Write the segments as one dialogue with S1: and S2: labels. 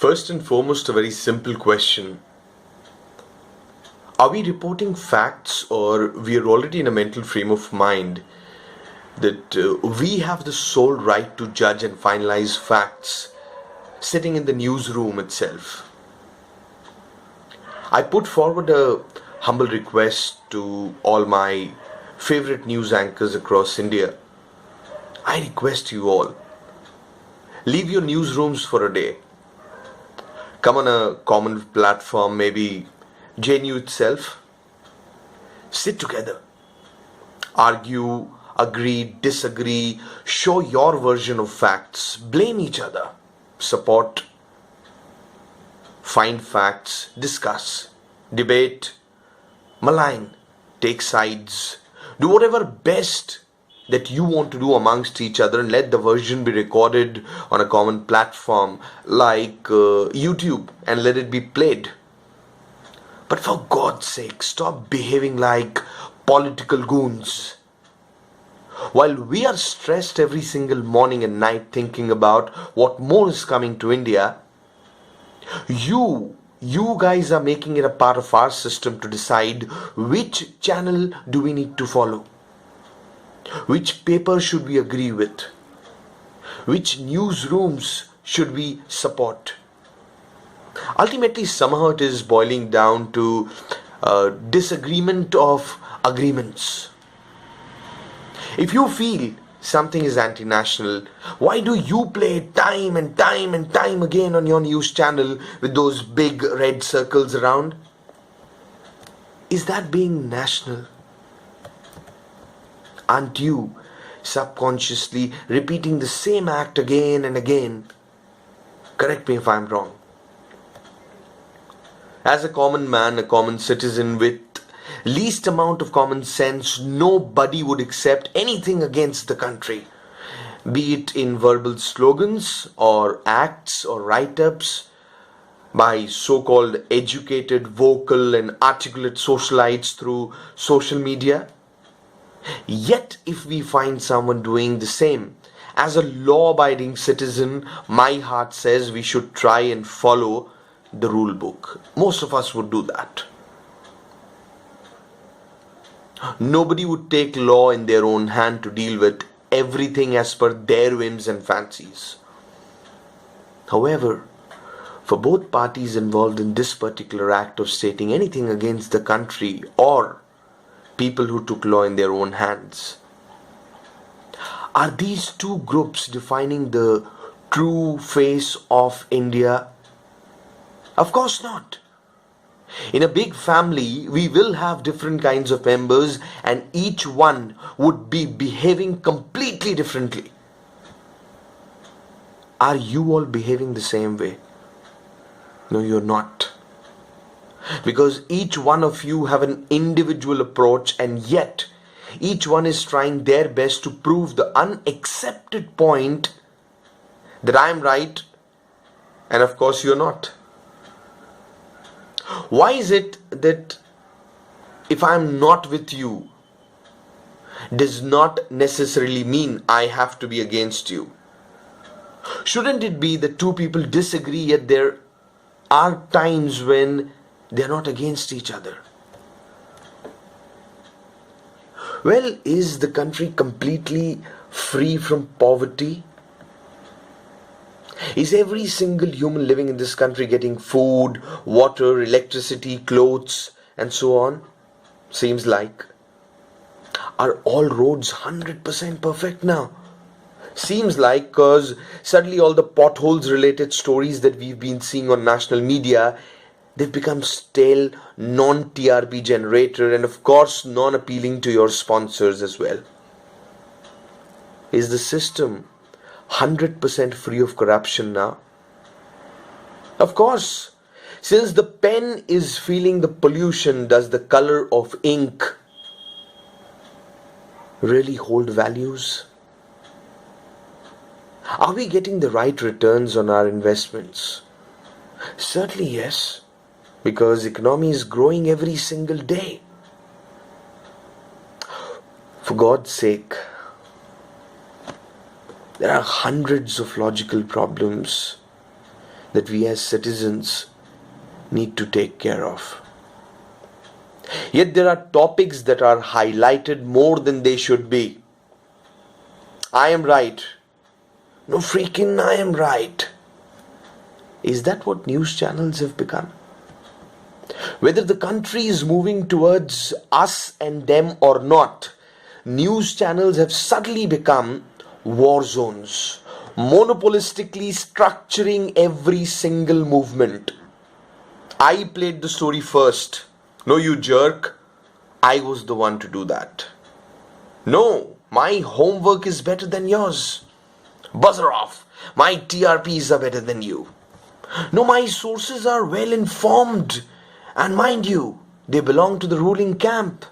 S1: First and foremost, a very simple question. Are we reporting facts, or we are already in a mental frame of mind that we have the sole right to judge and finalize facts sitting in the newsroom itself? I put forward a humble request to all my favorite news anchors across India. I request you all, leave your newsrooms for a day. Come on a common platform, maybe JNU itself. Sit together. Argue, agree, disagree, show your version of facts, blame each other, support, find facts, discuss, debate, malign, take sides, do whatever best that you want to do amongst each other, and let the version be recorded on a common platform like YouTube and let it be played. But for God's sake, stop behaving like political goons. While we are stressed every single morning and night thinking about what more is coming to India, you guys are making it a part of our system to decide which channel do we need to follow, which paper should we agree with, which newsrooms should we support. Ultimately, somehow it is boiling down to disagreement of agreements. If you feel something is anti-national, why do you play it time and time and time again on your news channel with those big red circles around? Is that being national? Aren't you subconsciously repeating the same act again and again? Correct me if I'm wrong. As a common man, a common citizen with least amount of common sense, nobody would accept anything against the country, be it in verbal slogans or acts or write-ups by so-called educated, vocal and articulate socialites through social media. Yet if we find someone doing the same, as a law-abiding citizen, my heart says we should try and follow the rule book. Most of us would do that. Nobody would take law in their own hand to deal with everything as per their whims and fancies. However, for both parties involved in this particular act of stating anything against the country or people who took law in their own hands, are these two groups defining the true face of India? Of course not. In a big family, we will have different kinds of members and each one would be behaving completely differently. Are you all behaving the same way? No, you're not. Because each one of you have an individual approach, and yet each one is trying their best to prove the unaccepted point that I'm right and of course you're not. Why is it that if I'm not with you does not necessarily mean I have to be against you? Shouldn't it be that two people disagree, yet there are times when they're not against each other? Well, is the country completely free from poverty? Is every single human living in this country getting food, water, electricity, clothes, and so on? Seems like. Are all roads 100% perfect now? Seems like, because suddenly all the potholes related stories that we've been seeing on national media, they've become stale, non-TRP generator, and of course non-appealing to your sponsors as well. Is the system 100% free of corruption now? Of course, since the pen is feeling the pollution, does the color of ink really hold values? Are we getting the right returns on our investments? Certainly yes, because economy is growing every single day. For God's sake, there are hundreds of logical problems that we as citizens need to take care of. Yet there are topics that are highlighted more than they should be. I am right. No freaking I am right. Is that what news channels have become? Whether the country is moving towards us and them or not, news channels have suddenly become war zones, monopolistically structuring every single movement. I played the story first. No, you jerk. I was the one to do that. No, my homework is better than yours. Buzzer off. My TRPs are better than you. No, my sources are well informed. And mind you, they belong to the ruling camp.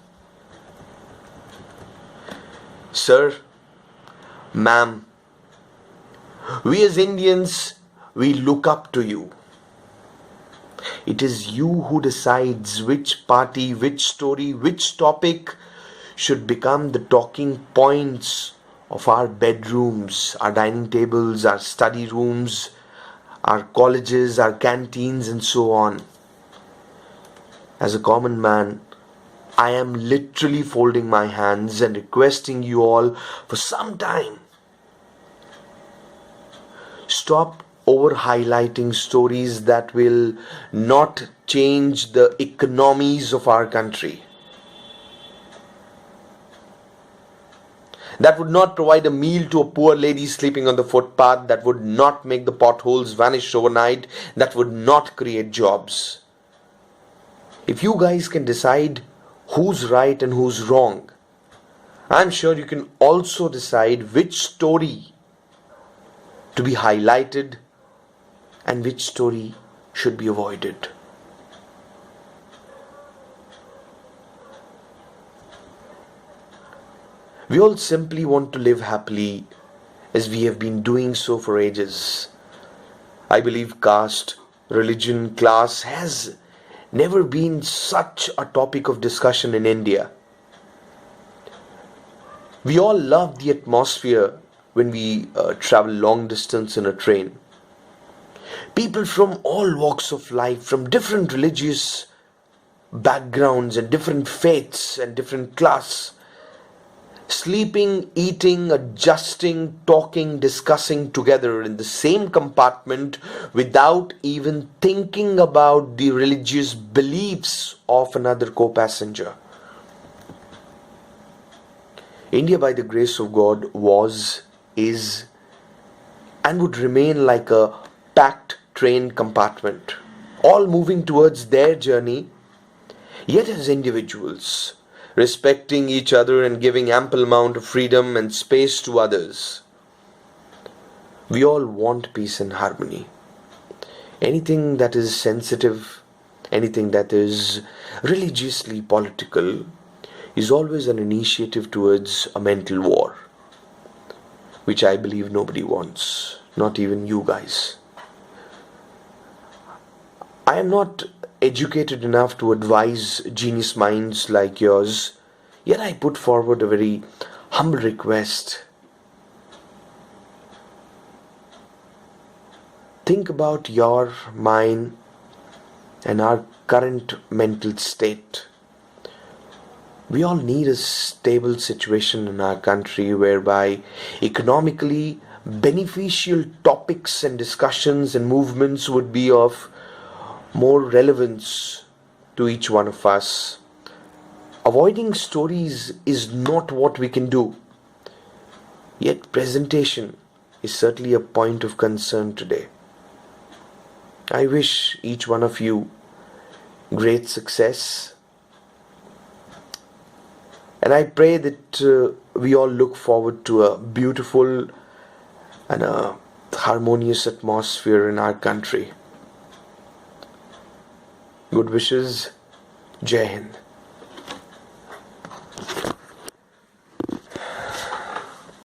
S1: Sir, ma'am, we as Indians, we look up to you. It is you who decides which party, which story, which topic should become the talking points of our bedrooms, our dining tables, our study rooms, our colleges, our canteens, and so on. As a common man, I am literally folding my hands and requesting you all for some time. Stop over highlighting stories that will not change the economies of our country, that would not provide a meal to a poor lady sleeping on the footpath, that would not make the potholes vanish overnight, that would not create jobs. If you guys can decide who's right and who's wrong, I'm sure you can also decide which story to be highlighted and which story should be avoided. We all simply want to live happily as we have been doing so for ages. I believe caste, religion, class has never been such a topic of discussion in India. We all love the atmosphere when we travel long distance in a train. People from all walks of life, from different religious backgrounds and different faiths and different class, sleeping, eating, adjusting, talking, discussing together in the same compartment without even thinking about the religious beliefs of another co-passenger. India, by the grace of God, was, is, and would remain like a packed train compartment, all moving towards their journey, yet as individuals, respecting each other and giving ample amount of freedom and space to others. We all want peace and harmony. Anything that is sensitive, anything that is religiously political, is always an initiative towards a mental war, which I believe nobody wants, not even you guys. I am not educated enough to advise genius minds like yours, yet I put forward a very humble request. Think about your, mine, and our current mental state. We all need a stable situation in our country whereby economically beneficial topics and discussions and movements would be of more relevance to each one of us. Avoiding stories is not what we can do. Yet presentation is certainly a point of concern today. I wish each one of you great success. And I pray that we all look forward to a beautiful and a harmonious atmosphere in our country. Good wishes. Jai Hind.